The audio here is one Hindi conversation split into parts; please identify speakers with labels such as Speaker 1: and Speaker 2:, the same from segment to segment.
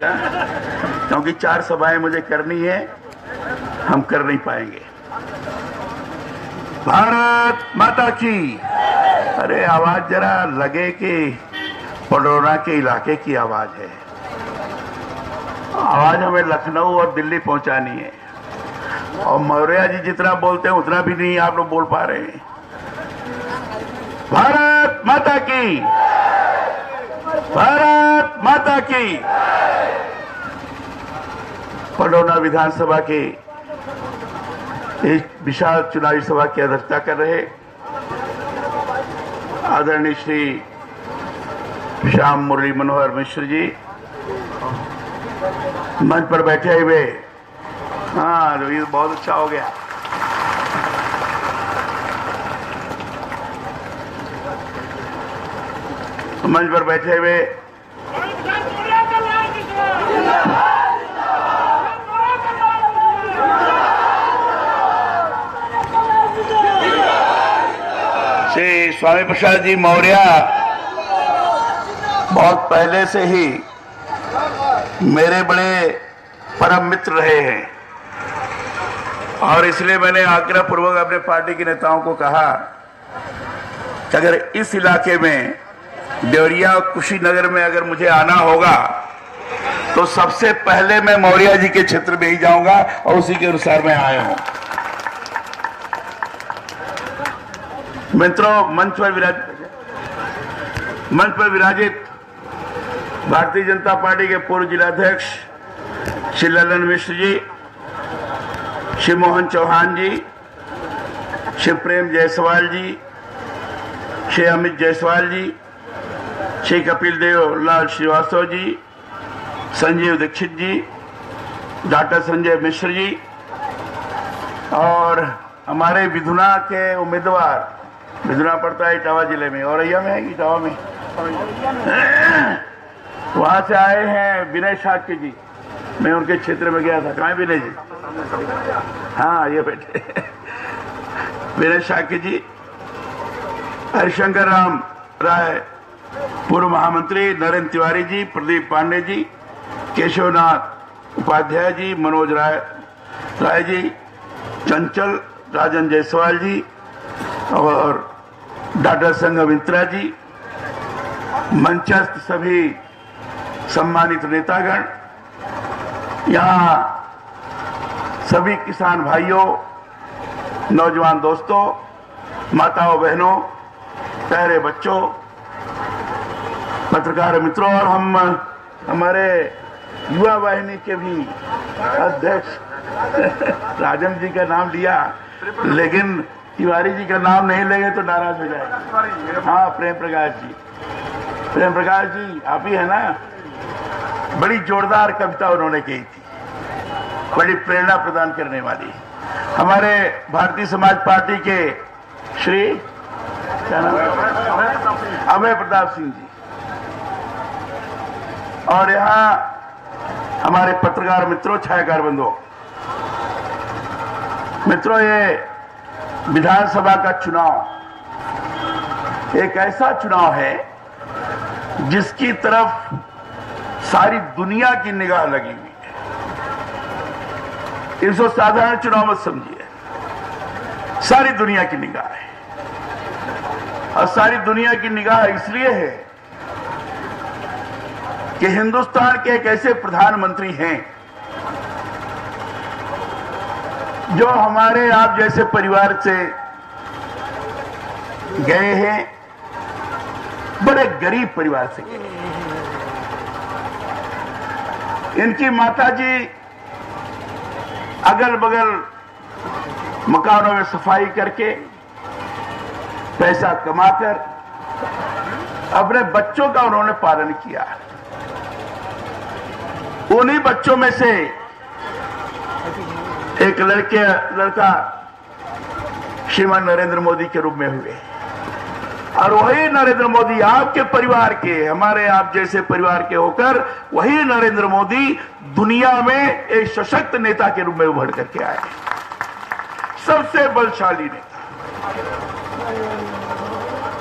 Speaker 1: क्योंकि 4 सभाएं मुझे करनी है, हम कर नहीं पाएंगे। भारत माता की। अरे आवाज जरा लगे कि पडरौना के इलाके की आवाज है। आवाज हमें लखनऊ और दिल्ली पहुंचानी है, और मौर्य जी जितना बोलते हैं उतना भी नहीं आप लोग बोल पा रहे हैं। भारत माता की। भारत माता की। पडरौना विधानसभा के इस विशाल चुनावी सभा की अध्यक्षता कर रहे आदरणीय श्री श्याम मुरली मनोहर मिश्र जी, मंच पर बैठे हुए। हाँ, तो ये बहुत अच्छा हो गया। मंच पर बैठे हुए श्री स्वामी प्रसाद जी मौर्य बहुत पहले से ही मेरे बड़े परम मित्र रहे हैं, और इसलिए मैंने आग्रह पूर्वक अपने पार्टी के नेताओं को कहा कि अगर इस इलाके में देवरिया और कुशीनगर में अगर मुझे आना होगा तो सबसे पहले मैं मौर्य जी के क्षेत्र में ही जाऊंगा, और उसी के अनुसार मैं आया हूं। मित्रों, मंच पर विराजित भारतीय जनता पार्टी के पूर्व जिलाध्यक्ष श्री ललन मिश्र जी, श्री मोहन चौहान जी, श्री प्रेम जायसवाल जी, श्री अमित जायसवाल जी, श्री कपिल देव लाल श्रीवास्तव जी, संजीव दीक्षित जी, डॉक्टर संजय मिश्र जी, और हमारे विधुना के उम्मीदवार, विधुना पड़ता है इटावा जिले में, औरैया में है कि इटावा में, वहां से आए हैं विनय शाक्य जी। मैं उनके क्षेत्र में गया था। कहाँ विनय जी? हाँ, ये बैठे विनय शाक्य जी, हरिशंकर राम राय पूर्व महामंत्री, नरेंद्र तिवारी जी, प्रदीप पांडे जी, केशवनाथ उपाध्याय जी, मनोज राय जी, चंचल राजन जायसवाल जी, और डॉक्टर संघमित्रा जी, मंचस्थ सभी सम्मानित नेतागण, यहाँ सभी किसान भाइयों, नौजवान दोस्तों, माताओं बहनों, प्यारे बच्चों, पत्रकार मित्रों, और हम हमारे युवा वाहिनी के भी अध्यक्ष राजन जी का नाम लिया, लेकिन तिवारी जी का नाम नहीं लेंगे तो नाराज हो जाएंगे। हाँ, प्रेम प्रकाश जी, प्रेम प्रकाश जी आप ही है ना? बड़ी जोरदार कविता उन्होंने कही थी, बड़ी प्रेरणा प्रदान करने वाली। हमारे भारतीय समाज पार्टी के श्री क्या नाम, अभय प्रताप सिंह जी, और यहाँ हमारे पत्रकार मित्रों, छायाकार बंधुओं, मित्रों, ये विधानसभा का चुनाव एक ऐसा चुनाव है जिसकी तरफ सारी दुनिया की निगाह लगी हुई है। इसको साधारण चुनाव मत समझिए, सारी दुनिया की निगाह है, और सारी दुनिया की निगाह इसलिए है कि हिंदुस्तान के एक ऐसे प्रधानमंत्री हैं जो हमारे आप जैसे परिवार से गए हैं, बड़े गरीब परिवार से गए हैं। इनकी माताजी अगल बगल मकानों में सफाई करके पैसा कमाकर अपने बच्चों का उन्होंने पालन किया। उन्हीं बच्चों में से एक लड़का श्रीमान नरेंद्र मोदी के रूप में हुए, और वही नरेंद्र मोदी आपके परिवार के, हमारे आप जैसे परिवार के होकर, वही नरेंद्र मोदी दुनिया में एक सशक्त नेता के रूप में उभर करके आए, सबसे बलशाली नेता,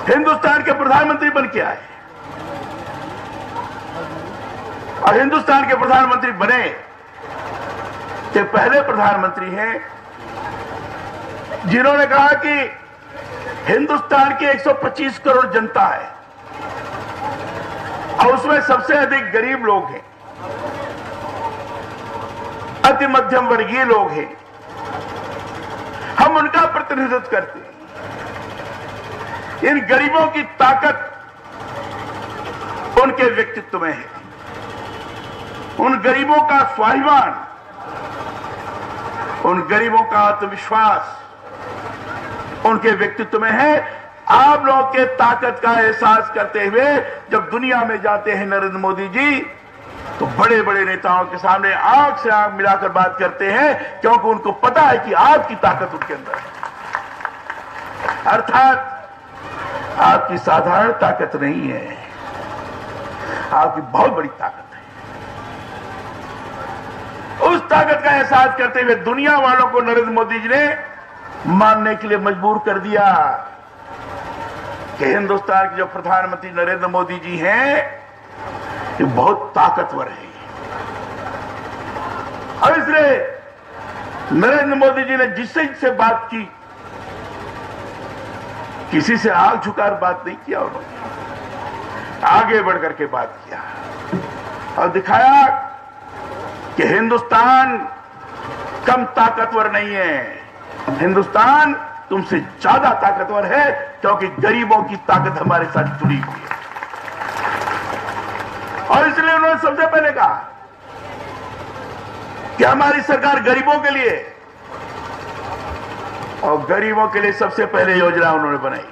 Speaker 1: हिंदुस्तान के प्रधानमंत्री बन के आए। और हिंदुस्तान के प्रधानमंत्री बने के पहले प्रधानमंत्री हैं जिन्होंने कहा कि हिंदुस्तान की 125 करोड़ जनता है और उसमें सबसे अधिक गरीब लोग हैं, अति मध्यम वर्गीय लोग हैं। हम उनका प्रतिनिधित्व करते हैं। इन गरीबों की ताकत उनके व्यक्तित्व में है। उन गरीबों का स्वाभिमान, उन गरीबों का आत्मविश्वास उनके व्यक्तित्व में है। आप लोग के ताकत का एहसास करते हुए जब दुनिया में जाते हैं नरेंद्र मोदी जी, तो बड़े बड़े नेताओं के सामने आंख से आंख मिलाकर बात करते हैं, क्योंकि उनको पता है कि आपकी ताकत उनके अंदर है। अर्थात आपकी साधारण ताकत नहीं है, आपकी बहुत बड़ी ताकत है। उस ताकत का एहसास करते हुए दुनिया वालों को नरेंद्र मोदी जी ने मानने के लिए मजबूर कर दिया कि हिंदुस्तान के जो प्रधानमंत्री नरेंद्र मोदी जी हैं, ये बहुत ताकतवर है। और इसलिए नरेंद्र मोदी जी ने जिससे बात की, किसी से आग झुकार बात नहीं किया, उन्होंने आगे बढ़कर के बात किया और दिखाया कि हिंदुस्तान कम ताकतवर नहीं है, हिंदुस्तान तुमसे ज्यादा ताकतवर है, क्योंकि गरीबों की ताकत हमारे साथ जुड़ी हुई है। और इसलिए उन्होंने सबसे पहले कहा कि हमारी सरकार गरीबों के लिए, और गरीबों के लिए सबसे पहले योजना उन्होंने बनाई।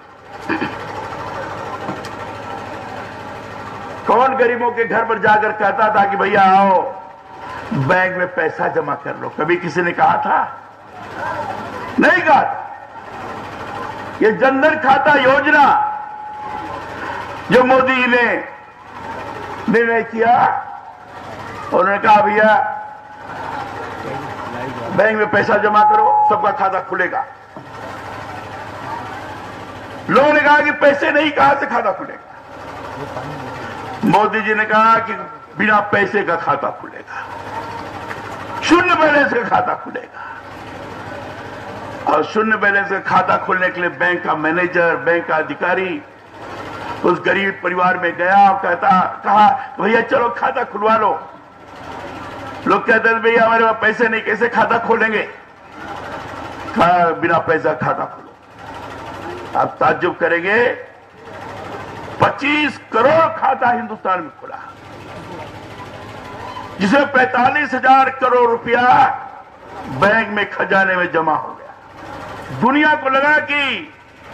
Speaker 1: कौन गरीबों के घर पर जाकर कहता था कि भैया आओ बैंक में पैसा जमा कर लो? कभी किसी ने कहा था? नहीं कहा था। ये जनधन खाता योजना जो मोदी जी ने निर्णय किया, उन्होंने कहा भैया बैंक में पैसा जमा करो, सबका खाता खुलेगा। लोगों ने कहा कि पैसे नहीं, कहां से खाता खुलेगा? मोदी जी ने कहा कि बिना पैसे का खाता खुलेगा, शून्य बैलेंस का खाता खुलेगा। और शून्य बैलेंस का खाता खोलने के लिए बैंक का मैनेजर, बैंक का अधिकारी उस गरीब परिवार में गया और कहा भैया चलो खाता खुलवा लो। लोग कहते थे भैया हमारे पास पैसे नहीं, कैसे खाता खोलेंगे? कहा बिना पैसा खाता खोलो। आप ताज्जुब करेंगे, 25 करोड़ खाता हिंदुस्तान में खुला, जिसमें 45,000 करोड़ रुपया बैंक में खजाने में जमा हो गया। दुनिया को लगा कि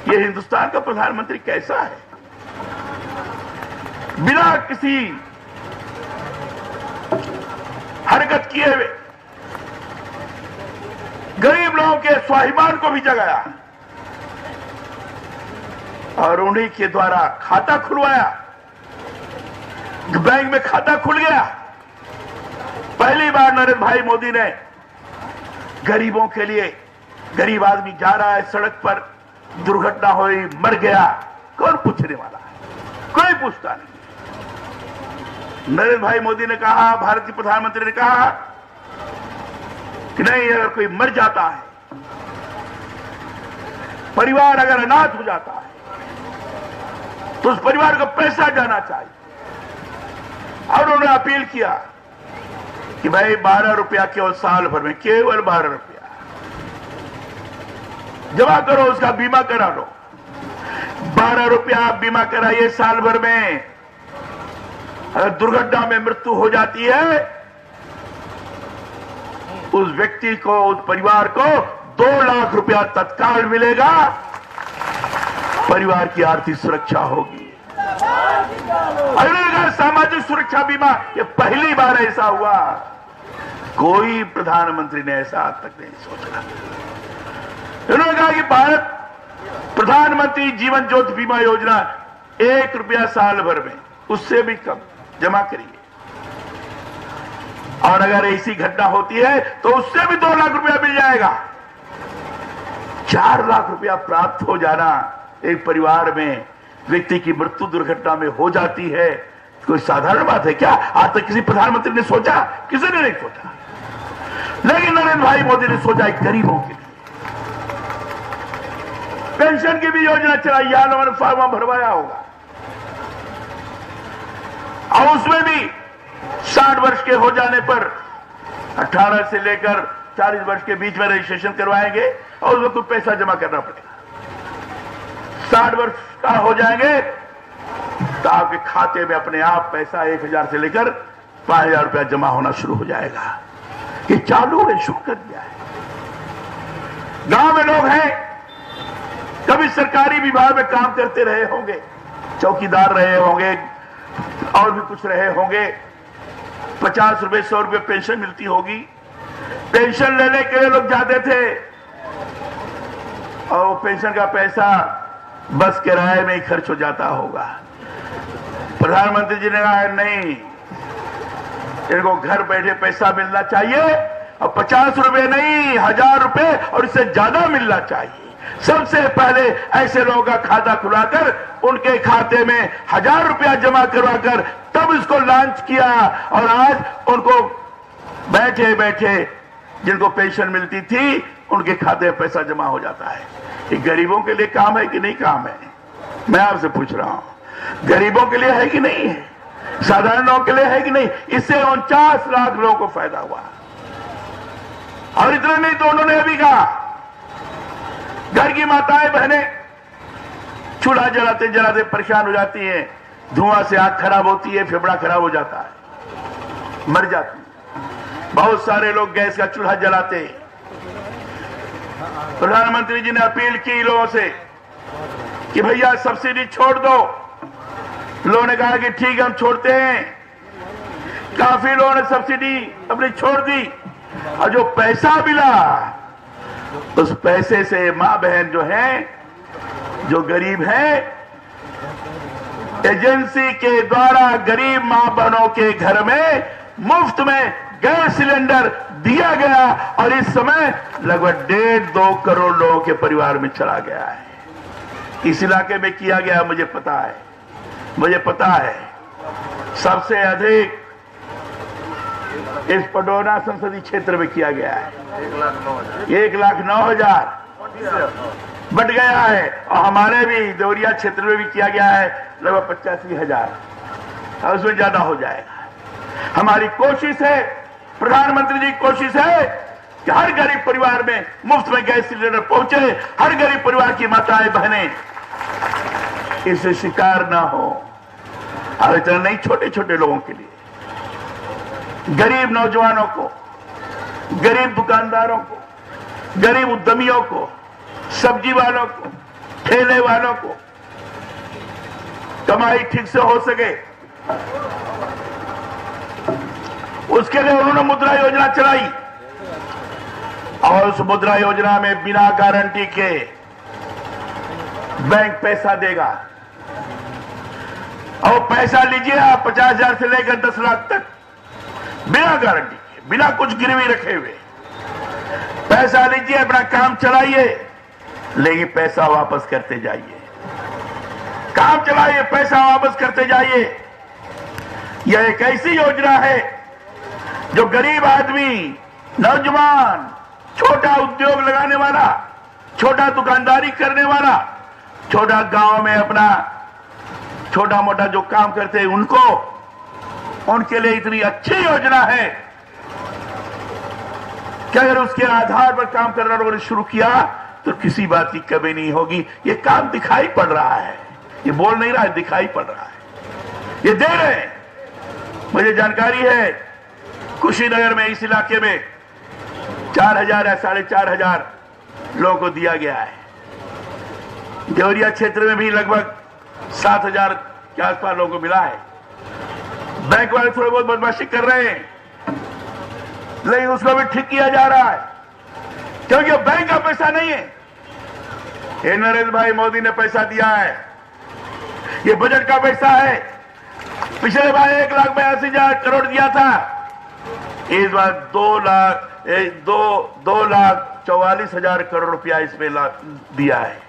Speaker 1: ये हिंदुस्तान का प्रधानमंत्री कैसा है, बिना किसी हरकत किए हुए गरीब लोगों के स्वाभिमान को भी जगाया और उन्हीं के द्वारा खाता खुलवाया। बैंक में खाता खुल गया। पहली बार नरेंद्र भाई मोदी ने गरीबों के लिए, गरीब आदमी जा रहा है सड़क पर, दुर्घटना हुई, मर गया, कौन पूछने वाला है? कोई पूछता नहीं। नरेंद्र भाई मोदी ने कहा, भारतीय प्रधानमंत्री ने कहा कि नहीं, अगर कोई मर जाता है, परिवार अगर अनाथ हो जाता है, तो उस परिवार को पैसा जाना चाहिए। और उन्होंने अपील किया कि भाई 12 रुपया केवल साल भर में, केवल 12 रुपया जमा करो, उसका बीमा करा लो। 12 रुपया आप बीमा कराइए साल भर में। अगर दुर्घटना में मृत्यु हो जाती है, उस व्यक्ति को, उस परिवार को 2 लाख रुपया तत्काल मिलेगा, परिवार की आर्थिक सुरक्षा होगी। अगले सामाजिक सुरक्षा बीमा, ये पहली बार ऐसा हुआ। कोई प्रधानमंत्री ने ऐसा आज तक नहीं सोचा। उन्होंने कहा कि भारत प्रधानमंत्री जीवन ज्योति बीमा योजना 1 रुपया साल भर में, उससे भी कम जमा करिए, और अगर ऐसी घटना होती है तो उससे भी 2 लाख रुपया मिल जाएगा। 4 लाख रुपया प्राप्त हो जाना एक परिवार में, व्यक्ति की मृत्यु दुर्घटना में हो जाती है कोई साधारण बात है क्या? आज तक किसी प्रधानमंत्री ने सोचा? किसी ने नहीं सोचा। लेकिन नरेंद्र भाई मोदी ने सोचा एक गरीबों के लिए पेंशन की भी योजना चलाई, यहां लोगों ने फॉर्म भरवाया होगा, और उसमें भी 60 वर्ष के हो जाने पर 18 से लेकर 40 वर्ष के बीच में रजिस्ट्रेशन करवाएंगे और उसमें कुछ पैसा जमा करना पड़ेगा। 60 वर्ष का हो जाएंगे तो आपके खाते में अपने आप पैसा 1000 से लेकर 5000 रुपया जमा होना शुरू हो जाएगा। ये चालू है, शुरू कर दिया है। गांव में लोग हैं, कभी सरकारी विभाग में काम करते रहे होंगे, चौकीदार रहे होंगे और भी कुछ रहे होंगे, 50 रुपए 100 रुपए पेंशन मिलती होगी। पेंशन लेने के लिए लोग जाते थे और वो पेंशन का पैसा बस किराए में ही खर्च हो जाता होगा। प्रधानमंत्री जी ने कहा नहीं, इनको घर बैठे पैसा मिलना चाहिए और 50 रुपए नहीं, 1000 रुपए और इससे ज्यादा मिलना चाहिए। सबसे पहले ऐसे लोगों का खाता खुलाकर उनके खाते में 1000 रुपया जमा करवाकर तब इसको लॉन्च किया, और आज उनको बैठे बैठे जिनको पेंशन मिलती थी उनके खाते में पैसा जमा हो जाता है। ये गरीबों के लिए काम है कि नहीं काम है? मैं आपसे पूछ रहा हूं, गरीबों के लिए है कि नहीं है? साधारण लोगों के लिए है कि नहीं? इससे 49 लाख लोगों को फायदा हुआ। और इतना नहीं तो उन्होंने अभी कहा, घर की माताएं बहनें चूल्हा जलाते जलाते परेशान हो जाती हैं, धुआं से आंख खराब होती है, फेफड़ा खराब हो जाता है, मर जाती है। बहुत सारे लोग गैस का चूल्हा जलाते हैं। प्रधानमंत्री जी ने अपील की लोगों से कि भैया सब्सिडी छोड़ दो। लोगों ने कहा कि ठीक है हम छोड़ते हैं। काफी लोगों ने सब्सिडी अपनी छोड़ दी, और जो पैसा मिला उस पैसे से मां बहन जो है, जो गरीब है, एजेंसी के द्वारा गरीब मां बहनों के घर में मुफ्त में गैस सिलेंडर दिया गया, और इस समय लगभग 1.5-2 करोड़ लोगों के परिवार में चला गया है। इस इलाके में किया गया, मुझे पता है सबसे अधिक इस पडोना संसदीय क्षेत्र में किया गया है। 1,09,000 बढ़ गया है, और हमारे भी देवरिया क्षेत्र में भी किया गया है लगभग 85,000, और उसमें ज्यादा हो जाएगा। हमारी कोशिश है, प्रधानमंत्री जी की कोशिश है कि हर गरीब परिवार में मुफ्त में गैस सिलेंडर पहुंचे, हर गरीब परिवार की माताएं बहनें इससे शिकार ना हो। और इतना नहीं, छोटे छोटे लोगों के लिए, गरीब नौजवानों को, गरीब दुकानदारों को, गरीब उद्यमियों को, सब्जी वालों को, ठेले वालों को कमाई ठीक से हो सके, उसके लिए उन्होंने मुद्रा योजना चलाई। और उस मुद्रा योजना में बिना गारंटी के बैंक पैसा देगा, और पैसा लीजिए आप 50,000 से लेकर 10 लाख तक, बिना गारंटी के, बिना कुछ गिरवी रखे हुए पैसा लीजिए, अपना काम चलाइए, लेकिन पैसा वापस करते जाइए। काम चलाइए, पैसा वापस करते जाइए। यह एक ऐसी योजना है जो गरीब आदमी, नौजवान, छोटा उद्योग लगाने वाला, छोटा दुकानदारी करने वाला, छोटा गांव में अपना छोटा मोटा जो काम करते हैं उनके लिए इतनी अच्छी योजना है कि अगर उसके आधार पर काम करना लोगों ने शुरू किया तो किसी बात की कमी नहीं होगी। ये काम दिखाई पड़ रहा है, ये बोल नहीं रहा है, दिखाई पड़ रहा है, ये दे रहे हैं। मुझे जानकारी है कुशीनगर में, इस इलाके में 4,000 या 4,500 लोगों को दिया गया है। देवरिया क्षेत्र में भी लगभग 7,000 के आसपास लोगों को मिला है। बैंक वाले थोड़े बहुत बदमाशी कर रहे हैं, लेकिन उसको भी ठीक किया जा रहा है, क्योंकि बैंक का पैसा नहीं है, ये नरेंद्र भाई मोदी ने पैसा दिया है, ये बजट का पैसा है। पिछले बार 1,82,000 करोड़ दिया था, इस बार 2,44,000 करोड़ रुपया इसमें दिया है।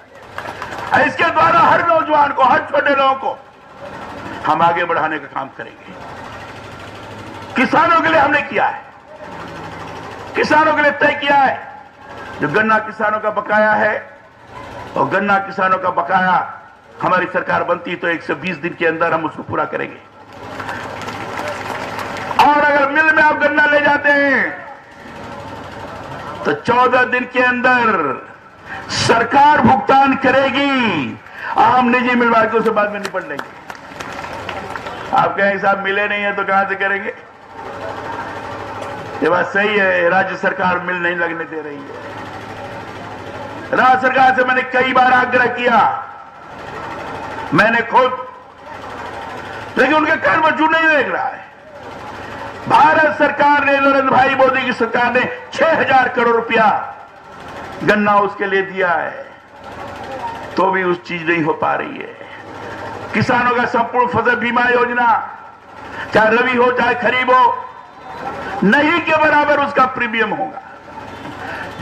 Speaker 1: इसके द्वारा हर नौजवान को, हर छोटे लोगों को हम आगे बढ़ाने का काम करेंगे। किसानों के लिए हमने किया है, किसानों के लिए तय किया है। जो गन्ना किसानों का बकाया है, और गन्ना किसानों का बकाया हमारी सरकार बनती तो 120 दिन के अंदर हम उसको पूरा करेंगे। और अगर मिल में आप गन्ना ले जाते हैं तो 14 दिन के अंदर सरकार भुगतान करेगी, हम निजी मिल मालिकों से बाद में निपट लेंगे। आप कहेंगे साहब मिले नहीं है तो कहां से करेंगे? ये बात सही है, राज्य सरकार मिल नहीं लगने दे रही है। राज्य सरकार से मैंने कई बार आग्रह किया, मैंने खुद, लेकिन उनका कार्य वजूद नहीं देख रहा है। भारत सरकार ने, नरेंद्र भाई मोदी की सरकार ने 6000 करोड़ रुपया गन्ना उसके लिए दिया है, तो भी उस चीज नहीं हो पा रही है। किसानों का संपूर्ण फसल बीमा योजना, चाहे रबी हो चाहे खरीफ हो, नहीं के बराबर उसका प्रीमियम होगा।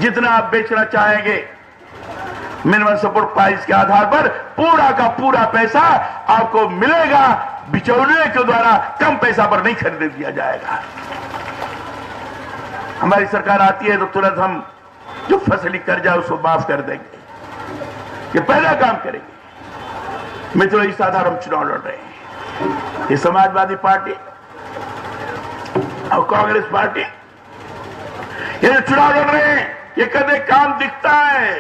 Speaker 1: जितना आप बेचना चाहेंगे मिनिमम सपोर्ट प्राइस के आधार पर पूरा का पूरा पैसा आपको मिलेगा। बिचौलिए के द्वारा कम पैसा पर नहीं खरीद दिया जाएगा। हमारी सरकार आती है तो तुरंत हम जो फसली कर्जा उसको माफ कर देंगे, ये पहला काम करेंगे। मित्रों, इस आधार हम चुनाव लड़ रहे हैं। ये समाजवादी पार्टी और कांग्रेस पार्टी ये जो चुनाव लड़ रहे हैं, ये कदे काम दिखता है,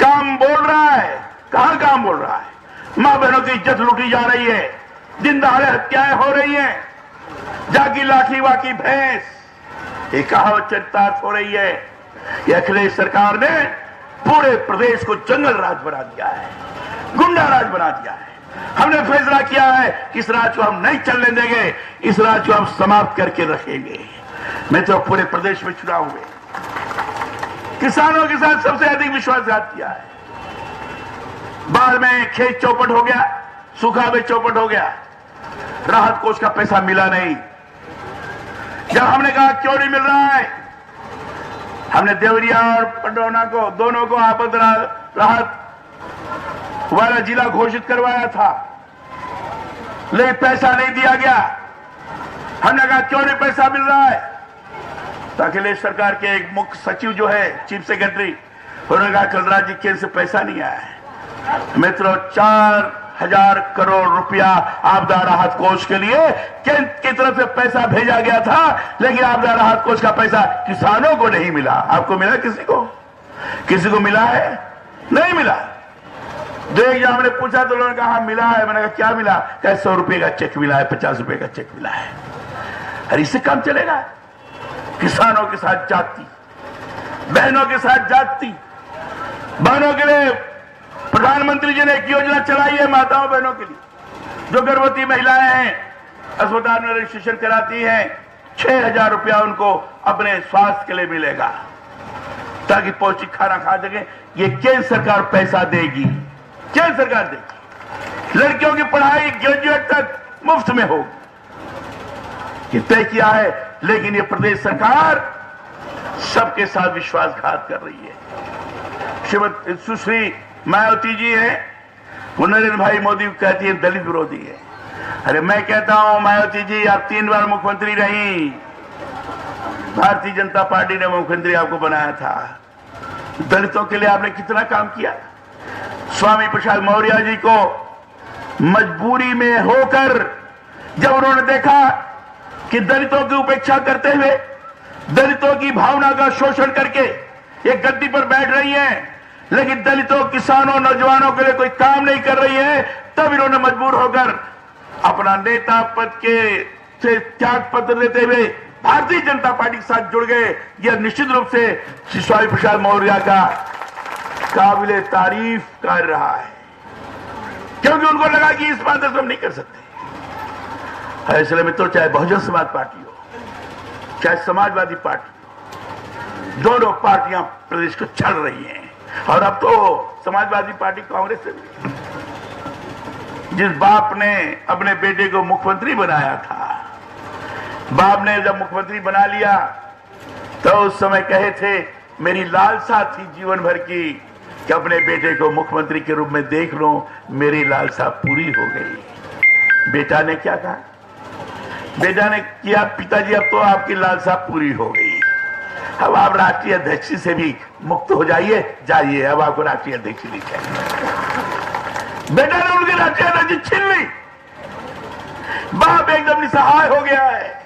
Speaker 1: काम बोल रहा है। कहां काम बोल रहा है? मां बहनों की इज्जत लूटी जा रही है, दिन दहाड़े हत्याएं हो रही हैं, जागी लाठी वाकी भैंस, ये कहावत चरितार्थ हो रही है। ये अखिलेश सरकार ने पूरे प्रदेश को जंगल राज बना दिया है, गुंडा राज बना दिया है। हमने फैसला किया है कि इस राज को हम नहीं चलने देंगे, इस राज को हम समाप्त करके रखेंगे। मैं तो पूरे प्रदेश में चुनाव हुए, किसानों के साथ सबसे अधिक विश्वासघात किया है। बाढ़ में खेत चौपट हो गया, सूखा में चौपट हो गया, राहत कोष का पैसा मिला नहीं। जब हमने कहा क्यों नहीं मिल रहा है, हमने देवरिया और पंडौना को, दोनों को आपदा राहत वाला जिला घोषित करवाया था, लेकिन पैसा नहीं दिया गया। हमने कहा क्यों नहीं पैसा मिल रहा है, तो अखिलेश सरकार के एक मुख्य सचिव जो है, चीफ सेक्रेटरी, उन्होंने कहा कलराज जी केंद्र से पैसा नहीं आया है। मित्रों, 4000 करोड़ रुपया आपदा राहत कोष के लिए केंद्र की तरफ से पैसा भेजा गया था, लेकिन आपदा राहत कोष का पैसा किसानों को नहीं मिला। आपको मिला? किसी को मिला है? नहीं मिला। देख, हमने पूछा तो उन्होंने कहा मिला है। मैंने कहा क्या मिला? क्या 100 रुपए का चेक मिला है, 50 रुपए का चेक मिला है। अरे इससे काम चलेगा? किसानों के साथ जाति, बहनों के साथ जाति, बहनों के लिए प्रधानमंत्री जी ने एक योजना चलाई है, माताओं बहनों के लिए, जो गर्भवती महिलाएं हैं, अस्पताल में रजिस्ट्रेशन कराती हैं, 6000 रुपया उनको अपने स्वास्थ्य के लिए मिलेगा, ताकि पौष्टिक खाना खा सके। ये केंद्र सरकार पैसा देगी, केंद्र सरकार देगी। लड़कियों की पढ़ाई ग्रेजुएट तक मुफ्त में होगी, ये तय किया है। लेकिन ये प्रदेश सरकार सबके साथ विश्वासघात कर रही है। श्रीमती सुश्री मायावती जी है, वो नरेंद्र भाई मोदी को कहती है दलित विरोधी है। अरे मैं कहता हूं मायावती जी, आप 3 बार मुख्यमंत्री रही, भारतीय जनता पार्टी ने मुख्यमंत्री आपको बनाया था, दलितों के लिए आपने कितना काम किया। स्वामी प्रसाद मौर्य जी को मजबूरी में होकर जब उन्होंने देखा कि दलितों की उपेक्षा करते हुए, दलितों की भावना का शोषण करके ये गद्दी पर बैठ रही है, लेकिन दलितों, किसानों, नौजवानों के लिए कोई काम नहीं कर रही है, तब इन्होंने मजबूर होकर अपना नेता पद के से त्याग पत्र देते हुए भारतीय जनता पार्टी के साथ जुड़ गए। यह निश्चित रूप से श्री स्वामी प्रसाद मौर्य का काबिले तारीफ कर रहा है, क्योंकि उनको लगा कि इस बात से हम नहीं कर सकते। इसलिए मित्रों, चाहे बहुजन समाज पार्टी हो, चाहे समाजवादी पार्टी हो, दोनों पार्टियां प्रदेश को चल रही हैं। और अब तो समाजवादी पार्टी कांग्रेस से भी, जिस बाप ने अपने बेटे को मुख्यमंत्री बनाया था, बाप ने जब मुख्यमंत्री बना लिया तो उस समय कहे थे मेरी लालसा थी जीवन भर की कि अपने बेटे को मुख्यमंत्री के रूप में देख लूं, मेरी लालसा पूरी हो गई। बेटा ने क्या कहा? बेटा ने किया, पिताजी अब तो आपकी लालसा पूरी हो गई, अब आप राष्ट्रीय अध्यक्ष से भी मुक्त हो जाइए, जाइए, अब आपको राष्ट्रीय अध्यक्ष नहीं चाहिए। बेटा ने उनकी राष्ट्रीय अध्यक्ष छीन ली। बाप एकदम निसहाय हो गया है।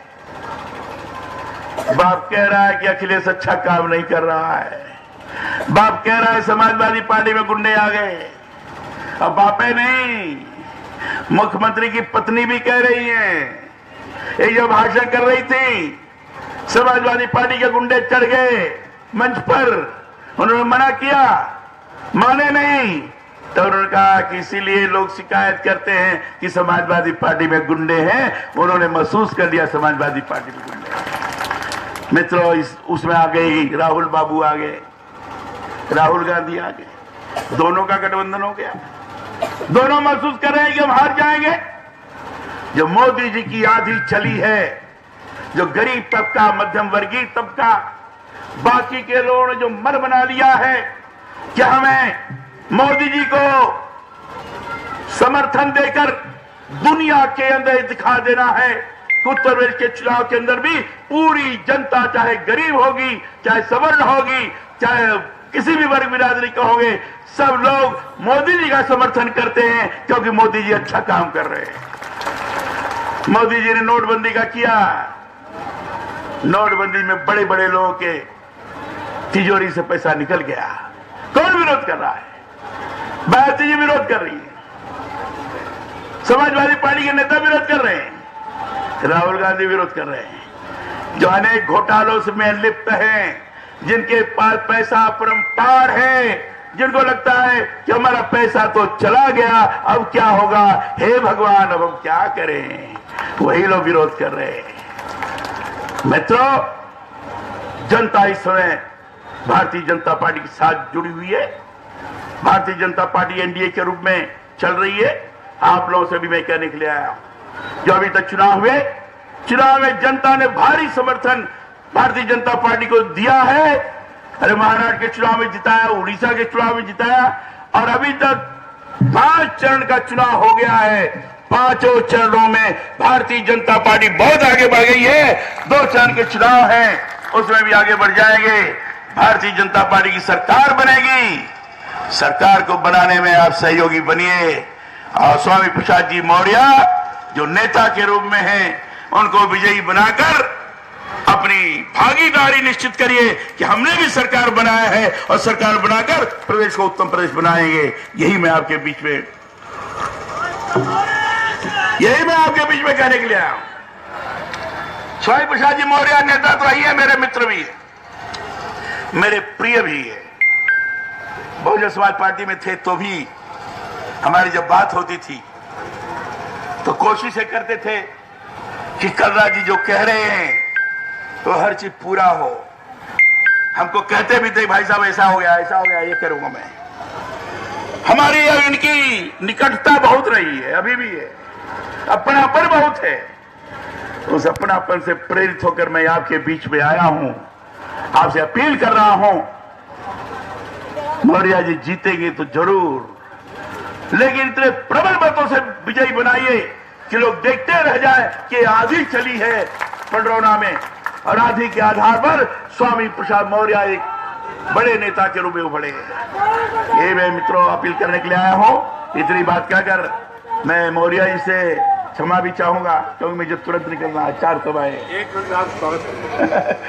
Speaker 1: बाप कह रहा है कि अखिलेश अच्छा काम नहीं कर रहा है। बाप कह रहा है समाजवादी पार्टी में गुंडे आ गए। अब बापे नहीं, मुख्यमंत्री की पत्नी भी कह रही है, ये जो भाषण कर रही थी, समाजवादी पार्टी के गुंडे चढ़ गए मंच पर, उन्होंने मना किया, माने नहीं, तो उन्होंने कहा कि इसीलिए लोग शिकायत करते हैं कि समाजवादी पार्टी में गुंडे हैं। उन्होंने महसूस कर लिया समाजवादी पार्टी में गुंडे हैं। मित्रों, उसमें आ गई, राहुल बाबू आ गए, राहुल गांधी आ गए, दोनों का गठबंधन हो गया। दोनों महसूस कर रहे हैं कि हम हार जाएंगे। जो मोदी जी की आंधी चली है, जो गरीब तबका, मध्यम वर्गीय तबका, बाकी के लोगों ने जो मन बना लिया है कि हमें मोदी जी को समर्थन देकर दुनिया के अंदर दिखा देना है कि उत्तर प्रदेश के चुनाव के अंदर भी पूरी जनता, चाहे गरीब होगी, चाहे सवर्ण होगी, चाहे किसी भी वर्ग बिरादरी का होगे, सब लोग मोदी जी का समर्थन करते हैं क्योंकि मोदी जी अच्छा काम कर रहे हैं। मोदी जी ने नोटबंदी का किया, नोटबंदी में बड़े बड़े लोगों के तिजोरी से पैसा निकल गया। कौन विरोध कर रहा है? भारतीय जी विरोध कर रही है, समाजवादी पार्टी के नेता विरोध कर रहे हैं, राहुल गांधी विरोध कर रहे हैं, जो अनेक घोटालों में लिप्त हैं, जिनके पास पैसा अपरंपार है, जिनको लगता है कि हमारा पैसा तो चला गया, अब क्या होगा, हे भगवान अब हम क्या करें, वही लोग विरोध कर रहे हैं। मित्रों, जनता इस समय भारतीय जनता पार्टी के साथ जुड़ी हुई है। भारतीय जनता पार्टी एनडीए के रूप में चल रही है। आप लोगों से भी मैं कहने के लिए आया हूं, जो अभी तक चुनाव हुए, चुनाव में जनता ने भारी समर्थन भारतीय जनता पार्टी को दिया है। अरे महाराष्ट्र के चुनाव में जिताया, उड़ीसा के चुनाव में जिताया, और अभी तक 5 चरण का चुनाव हो गया है। 5 चरणों में भारतीय जनता पार्टी बहुत आगे बढ़ गई है। 2 चरण के चुनाव हैं, उसमें भी आगे बढ़ जाएंगे। भारतीय जनता पार्टी की सरकार बनेगी। सरकार को बनाने में आप सहयोगी बनिए, और स्वामी प्रसाद जी मौर्य जो नेता के रूप में हैं, उनको विजयी बनाकर अपनी भागीदारी निश्चित करिए कि हमने भी सरकार बनाया है, और सरकार बनाकर प्रदेश को उत्तम प्रदेश बनाएंगे। यही मैं आपके बीच में कहने के लिए आया हूं। स्वामी प्रसाद जी मौर्य नेता तो ही है, मेरे मित्र भी है, मेरे प्रिय भी है। बहुजन समाज पार्टी में थे तो भी हमारी जब बात होती थी तो कोशिश करते थे कि कलराज जी जो कह रहे हैं तो हर चीज पूरा हो। हमको कहते भी थे, भाई साहब ऐसा हो गया, ऐसा हो गया, ये करूंगा मैं। हमारी और इनकी निकटता बहुत रही है, अभी भी है, अपनापन बहुत है। उस अपनापन से प्रेरित होकर मैं आपके बीच में आया हूं, आपसे अपील कर रहा हूं, मौर्य जी जीतेंगे तो जरूर, लेकिन इतने प्रबल मतों से विजयी बनाइए कि लोग देखते रह जाए कि आंधी चली है पंडरौना में, और आंधी के आधार पर स्वामी प्रसाद मौर्य एक बड़े नेता के रूप में उभरे हैं। ये मैं मित्रों अपील करने के लिए आया हूं। इतनी बात कहकर मैं मौर्य जी से क्षमा भी चाहूंगा, क्योंकि मुझे तुरंत निकलना है, 4 सभाएं।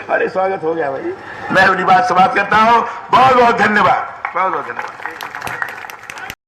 Speaker 1: अरे स्वागत हो गया भाई। मैं अपनी बात समाप्त करता हूं। बहुत बहुत धन्यवाद, बहुत बहुत धन्यवाद।